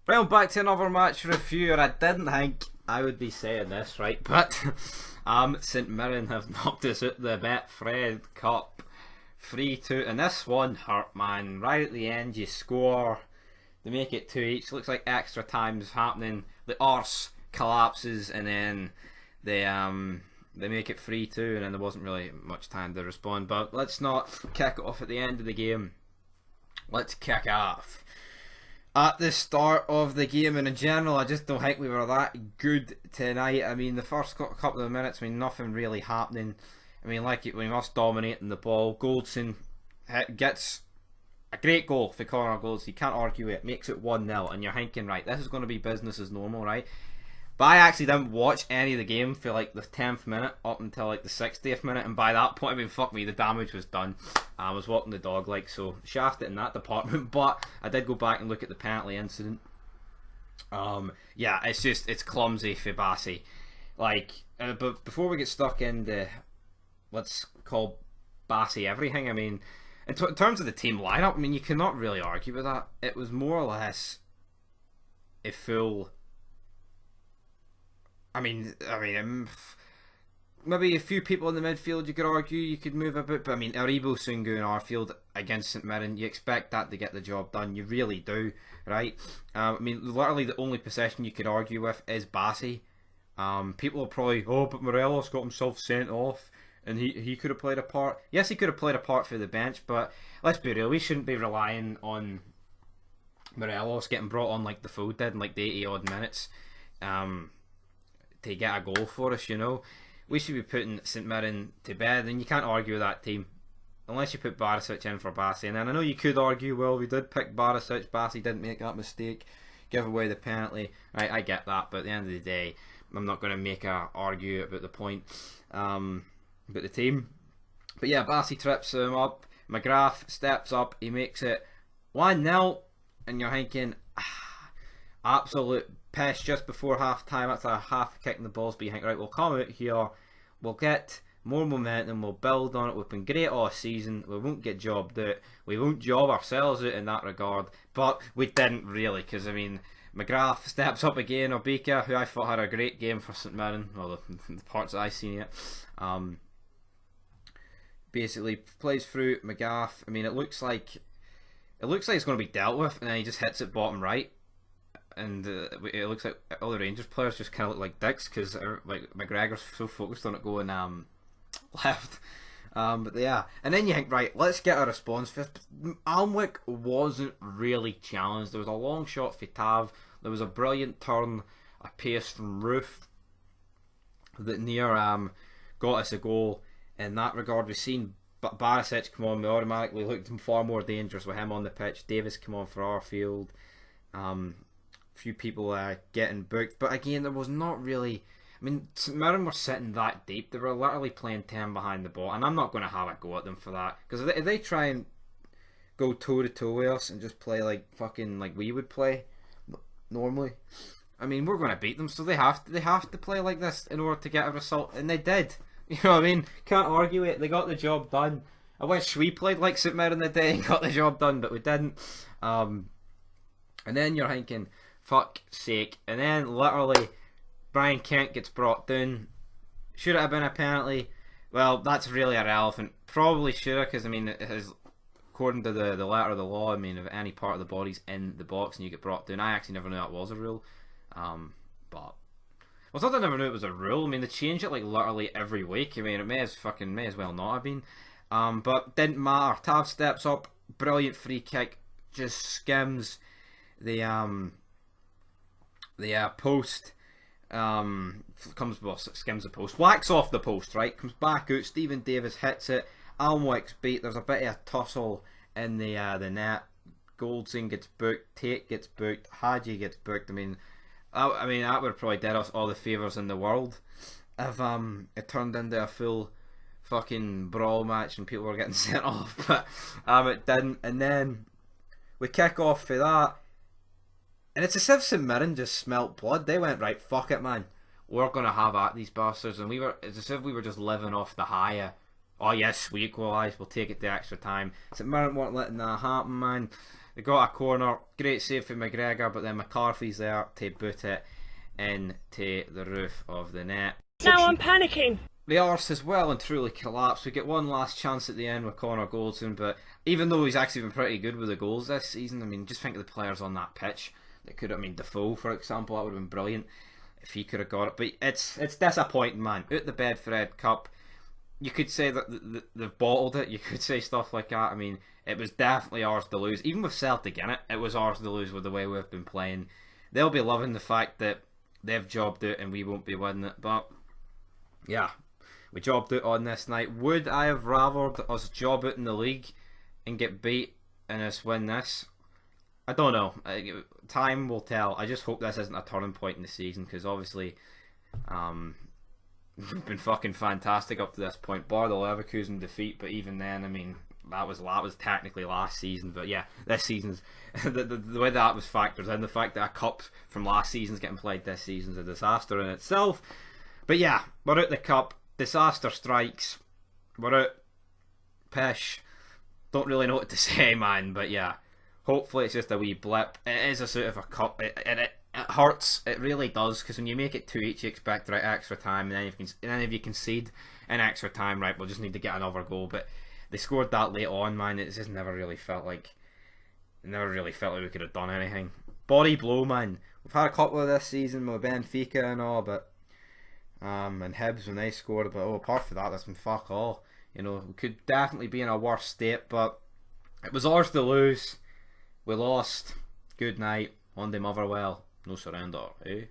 Well, back to another match review, and I didn't think I would be saying this, right? But St Mirren have knocked us out the Betfred Cup 3-2, and this one hurt, man. Right at the end, you score, they make it 2 each. Looks like extra time's happening. The arse collapses, and then they make it 3-2, and then there wasn't really much time to respond. But let's not kick it off at the end of the game. Let's kick off at the start of the game, and in general I just don't think we were that good tonight. I mean, the first couple of minutes, I mean, nothing really happening. I mean, like it, when us dominating the ball, Goldson gets a great goal for corner goals. You can't argue it. Makes it 1-0, and you're thinking, right, this is going to be business as normal, right? But I actually didn't watch any of the game for like the 10th minute up until like the 60th minute, and by that point, I mean, fuck me, the damage was done. I was walking the dog, like, so shafted in that department. But I did go back and look at the penalty incident. Yeah, it's clumsy for Bassi. Like, but before we get stuck into, let's call Bassi everything. I mean, in terms of the team lineup, I mean, you cannot really argue with that. It was more or less a full. I mean, maybe a few people in the midfield you could argue you could move a bit, but I mean, Aribo, Sungu and Arfield against St Mirren, you expect that to get the job done. You really do, right? I mean, literally the only possession you could argue with is Bassi. People are probably, oh, but Morelos got himself sent off, and he could have played a part. Yes, he could have played a part for the bench, but let's be real, we shouldn't be relying on Morelos getting brought on like the fool did in like the 80 odd minutes. To get a goal for us, you know. We should be putting St Mirren to bed, and you can't argue with that team unless you put Barisic in for Bassi. And then I know you could argue, well, we did pick Barisic, Bassi didn't make that mistake, give away the penalty. Right, I get that, but at the end of the day, I'm not going to make a argue about the point, about the team. But yeah, Bassi trips him up, McGrath steps up, he makes it 1-0, and you're thinking, absolute piss just before half time. That's a half kicking the balls, but you think, right, we'll come out here, we'll get more momentum, we'll build on it. We've been great all season, we won't get jobbed out, we won't job ourselves out in that regard. But we didn't really, because I mean, McGrath steps up again, Obika, who I thought had a great game for St Mirren, well, the parts that I've seen it. Basically plays through McGrath. I mean, it looks like it's going to be dealt with, and then he just hits it bottom right. And it looks like all the Rangers players just kind of look like dicks because like McGregor's so focused on it going left. But yeah, and then you think, right, let's get a response. Alnwick wasn't really challenged. There was a long shot for Tav. There was a brilliant turn, a pace from Roof that near got us a goal. In that regard, we've seen Barisic come on. We automatically looked far more dangerous with him on the pitch. Davis come on for Arfield. Few people getting booked, but again, there was not really. I mean, St Mirren were sitting that deep; they were literally playing 10 behind the ball, and I'm not going to have a go at them for that, because if they try and go toe to toe with us and just play like fucking like we would play normally, I mean, we're going to beat them, so they have to play like this in order to get a result, and they did. You know what I mean? Can't argue it. They got the job done. I wish we played like St Mirren the day and got the job done, but we didn't. And then you're thinking, fuck sake. And then literally Brian Kent gets brought down. Should it have been a penalty? Well, that's really irrelevant. Probably should have, because I mean, according to the letter of the law, I mean, if any part of the body's in the box and you get brought down, I actually never knew that was a rule. But well, it's not that I never knew it was a rule. I mean, they change it like literally every week. I mean, it may as well not have been. But didn't matter. Tav steps up, brilliant free kick, just skims the post, skims the post, whacks off the post, right, comes back out, Stephen Davis hits it, Alnwick's beat, there's a bit of a tussle in the net, Goldson gets booked, Tate gets booked, Hadji gets booked. I mean that would have probably did us all the favours in the world if it turned into a full fucking brawl match and people were getting sent off, but it didn't. And then we kick off for that, and it's as if St Mirren just smelt blood. They went, right, fuck it, man, we're gonna have at these bastards. And it's as if we were just living off the high. Oh yes, we equalised, we'll take it to extra time. St Mirren weren't letting that happen, man. They got a corner, great save for McGregor, but then McCarthy's there to boot it into the roof of the net. Now I'm panicking. The arse has well and truly collapsed. We get one last chance at the end with Connor Goldson, but even though he's actually been pretty good with the goals this season, I mean, just think of the players on that pitch that could have, I mean, Defoe, for example, that would have been brilliant if he could have got it. But it's disappointing, man. Out the Betfred Cup, you could say that they've bottled it. You could say stuff like that. I mean, it was definitely ours to lose. Even with Celtic in it, it was ours to lose with the way we've been playing. They'll be loving the fact that they've jobbed it and we won't be winning it. But yeah, we jobbed it on this night. Would I have rathered us job it in the league and get beat and us win this? I don't know. Time will tell. I just hope this isn't a turning point in the season, because obviously we've been fucking fantastic up to this point, bar the Leverkusen defeat. But even then, I mean, that was technically last season. But yeah, this season's the way that was factored in, the fact that a cup from last season's getting played this season's a disaster in itself. But yeah, we're out the cup. Disaster strikes. We're out. Pish. Don't really know what to say, man. But yeah, hopefully it's just a wee blip. It is a sort of a cup. It hurts. It really does, because when you make it 2-8, you expect right extra time, and then if you concede in extra time, right, we'll just need to get another goal. But they scored that late on, man. It just never really felt like we could have done anything. Body blow, man. We've had a couple of this season with Benfica and all, but and Hibs when they scored, but apart from that, that's been fuck all. You know, we could definitely be in a worse state, but it was ours to lose. We lost. Good night. On the Motherwell. No surrender, eh?